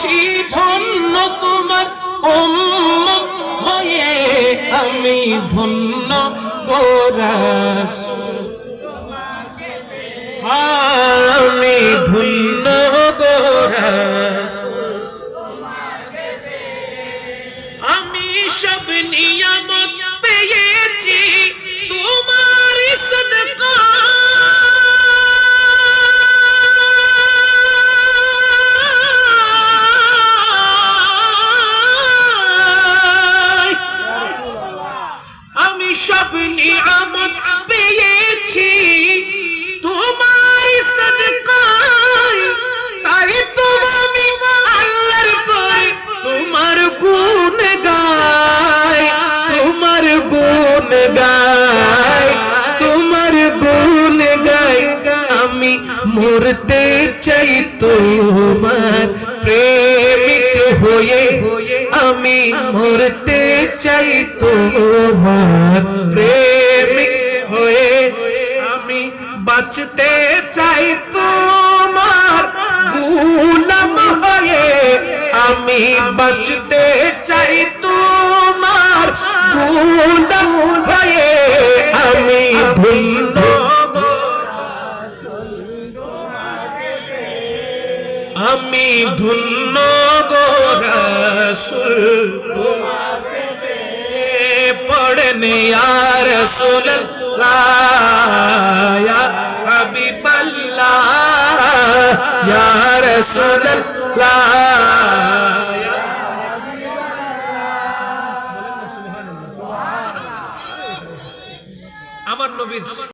বেশি ধন্য তোমার উম্মত হয়ে, আমি ধন্য গো রাসূল, আমি ধন্য গো রাসূল। আমি সব নিয়ামত পেয়েছি তোমার সদকা, আমি সব নিয়ামত পেয়েছি তোমার সদকায়, তাই তো আমি আল্লাহর পরে তোমার গুণ গাই, তোমার গুণ গাই, তোমার গুণ গাই। আমি মরতে চাই তোমার প্রেমিক হয়ে, আমি মরতে চাই তোমার প্রেমিক হয়ে, আমি বাঁচতে চাই তোমার গোলাম হয়ে, আমি বাঁচতে চাই তোমার গোলাম হয়ে, আমি ধন্য গো রাসূল, আমি ধন্য গো রাসূল। পড়েন ইয়া রাসূলুল্লাহ ইয়া হাবিবাল্লাহ ইয়া রাসূলুল্লাহ। আমার নবীর